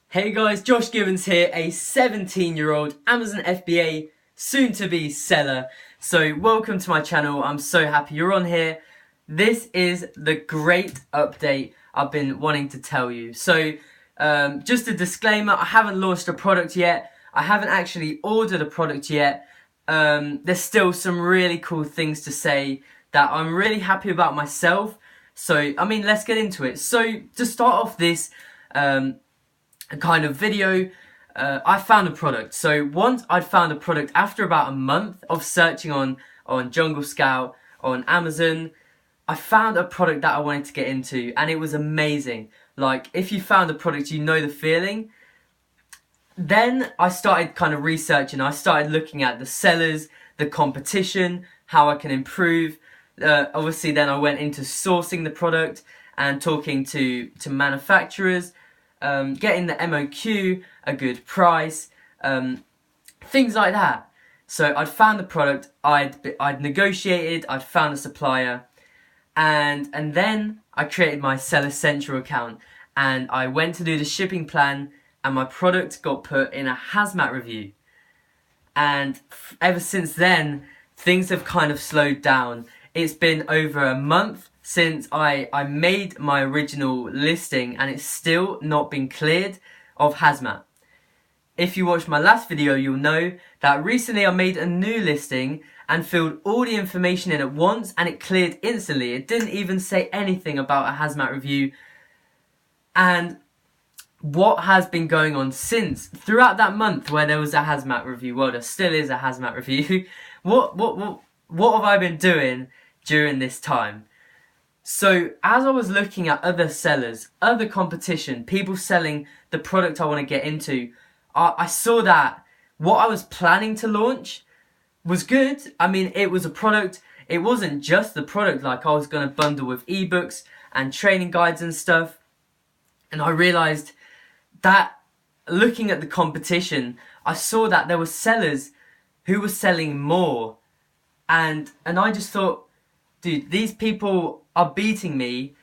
Hey guys, Josh Gibbons here, a 17-year-old Amazon FBA soon-to-be seller. So welcome to my channel. I'm so happy you're on here. This is the great update I've been wanting to tell you. So just a disclaimer, I haven't launched a product yet. I haven't actually ordered a product yet. There's still some really cool things to say that I'm really happy about myself. So, let's get into it. So, to start off this kind of video, I found a product. So once I'd found a product after about a month of searching on Jungle Scout, on Amazon, I found a product that I wanted to get into, and it was amazing. Like, if you found a product, you know the feeling. Then I started kind of researching. I started looking at the sellers, the competition, how I can improve. Obviously then I went into sourcing the product and talking to manufacturers, getting the MOQ, a good price, things like that. So I'd found the product, I'd negotiated, I'd found a supplier, and then I created my Seller Central account, and I went to do the shipping plan, and my product got put in a Hazmat review. And ever since then, things have kind of slowed down. It's been over a month since I made my original listing, and it's still not been cleared of Hazmat. If you watched my last video, you'll know that recently I made a new listing and filled all the information in at once, and it cleared instantly. It didn't even say anything about a Hazmat review. And what has been going on since, throughout that month where there was a Hazmat review, well, there still is a Hazmat review, what have I been doing during this time? So as I was looking at other sellers, other competition, people selling the product I want to get into, I saw that what I was planning to launch was good. It was a product. It wasn't just the product, like I was going to bundle with ebooks and training guides and stuff. And I realized that looking at the competition, I saw that there were sellers who were selling more. And I just thought, dude, these people are beating me.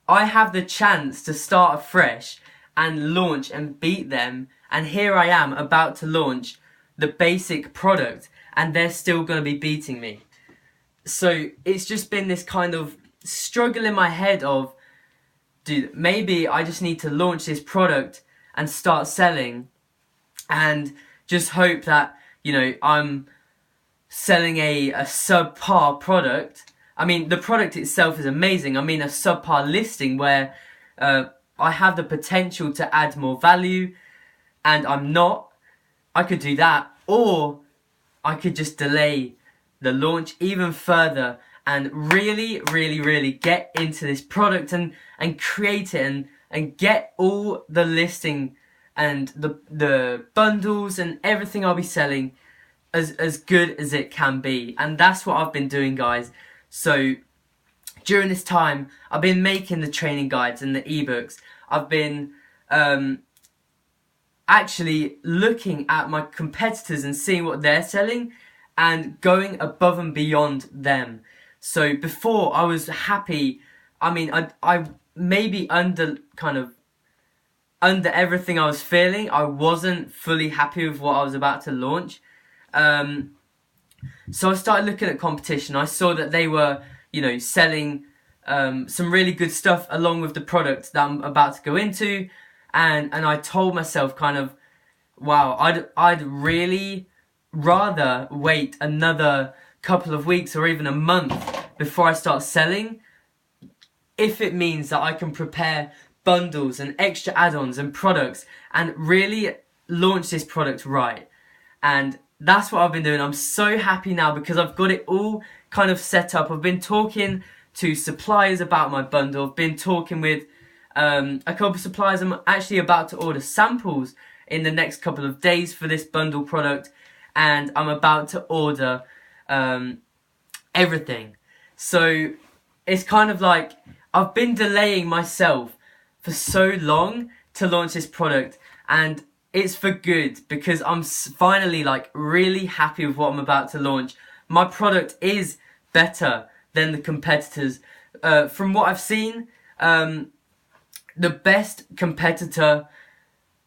I have the chance to start afresh and launch and beat them, and here I am about to launch the basic product, and they're still going to be beating me. So it's just been this kind of struggle in my head of, dude, maybe I just need to launch this product and start selling, and just hope that, I'm selling a subpar product. The product itself is amazing. A subpar listing where I have the potential to add more value, and I'm not. I could do that, or I could just delay the launch even further and really, really, really get into this product and create it and get all the listing and the bundles and everything I'll be selling as good as it can be. And that's what I've been doing, guys. So during this time, I've been making the training guides and the ebooks. I've been actually looking at my competitors and seeing what they're selling and going above and beyond them. So before, I was happy. I maybe under everything I was feeling, I wasn't fully happy with what I was about to launch. So I started looking at competition. I saw that they were, selling some really good stuff along with the product that I'm about to go into, and I told myself wow, I'd really rather wait another couple of weeks or even a month before I start selling, if it means that I can prepare bundles and extra add-ons and products and really launch this product right. And that's what I've been doing. I'm so happy now because I've got it all kind of set up. I've been talking to suppliers about my bundle. I've been talking with a couple of suppliers. I'm actually about to order samples in the next couple of days for this bundle product, and I'm about to order everything. So it's kind of like I've been delaying myself for so long to launch this product, and it's for good because I'm finally really happy with what I'm about to launch. My product is better than the competitors. From what I've seen, the best competitor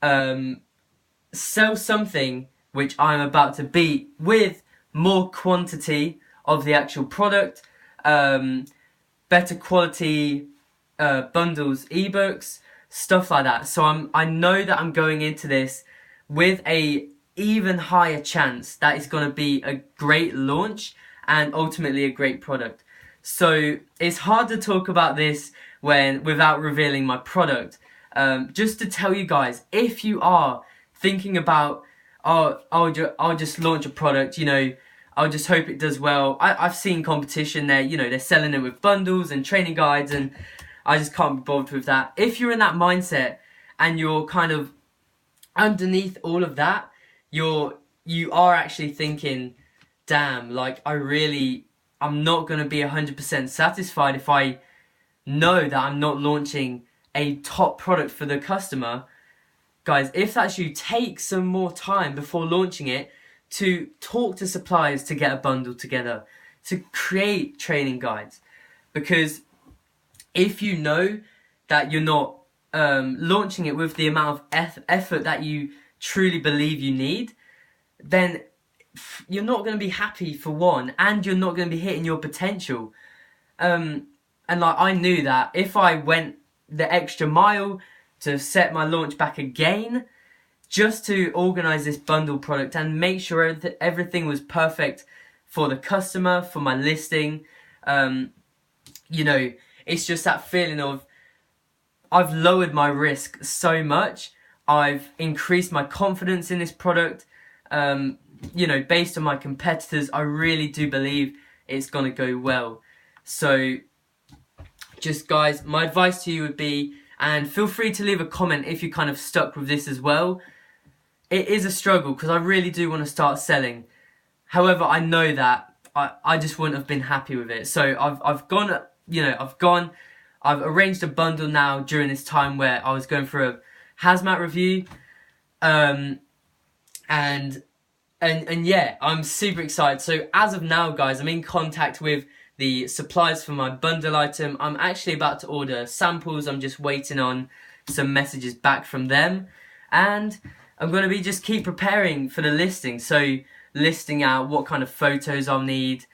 sell something which I'm about to beat with more quantity of the actual product, better quality bundles, ebooks, stuff like that. So I know that I'm going into this with a even higher chance that it's going to be a great launch and ultimately a great product. So it's hard to talk about this without revealing my product. Just to tell you guys, if you are thinking about, oh, I'll just launch a product, you know, I'll just hope it does well. I've seen competition there, you know, they're selling it with bundles and training guides, and I just can't be bothered with that. If you're in that mindset and you're kind of underneath all of that, you are actually thinking, damn, like I'm not going to be 100% satisfied if I know that I'm not launching a top product for the customer. Guys, if that's you, take some more time before launching it to talk to suppliers to get a bundle together, to create training guides. Because if you know that you're not launching it with the amount of effort that you truly believe you need, then you're not going to be happy for one, and you're not going to be hitting your potential. And like, I knew that if I went the extra mile to set my launch back again, just to organise this bundle product and make sure everything was perfect for the customer, for my listing, you know, it's just that feeling of I've lowered my risk so much, I've increased my confidence in this product. You know, based on my competitors, I really do believe it's going to go well. So just guys, my advice to you would be, and feel free to leave a comment if you kind of stuck with this as well. It is a struggle because I really do want to start selling. However, I know that I just wouldn't have been happy with it. So I've arranged a bundle now during this time where I was going for a Hazmat review. And yeah, I'm super excited. So as of now, guys, I'm in contact with the suppliers for my bundle item. I'm actually about to order samples. I'm just waiting on some messages back from them. And I'm going to be just keep preparing for the listing. So listing out what kind of photos I'll need,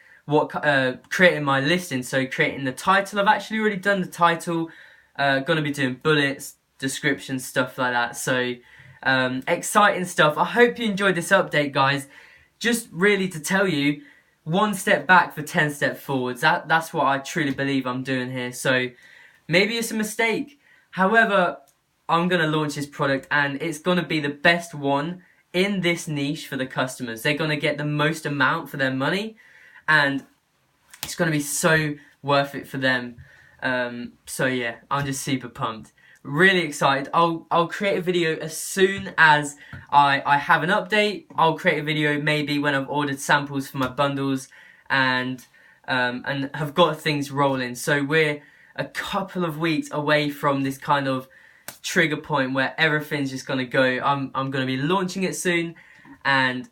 creating my listing. So creating the title. I've actually already done the title. Going to be doing bullets, description, stuff like that. So exciting stuff. I hope you enjoyed this update, guys. Just really to tell you, one step back for 10 steps forwards. That's what I truly believe I'm doing here. So maybe it's a mistake. However, I'm going to launch this product and it's going to be the best one in this niche for the customers. They're going to get the most amount for their money, and it's going to be so worth it for them. So yeah, I'm just super pumped. Really excited. I'll create a video as soon as I have an update. I'll create a video maybe when I've ordered samples for my bundles and have got things rolling. So we're a couple of weeks away from this kind of trigger point where everything's just gonna go. I'm gonna be launching it soon, and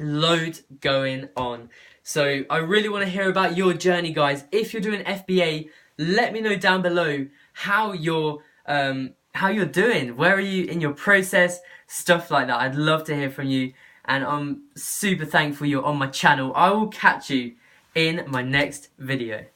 loads going on. So I really want to hear about your journey, guys. If you're doing FBA, let me know down below how you're doing. Where are you in your process? Stuff like that. I'd love to hear from you, and I'm super thankful you're on my channel. I will catch you in my next video.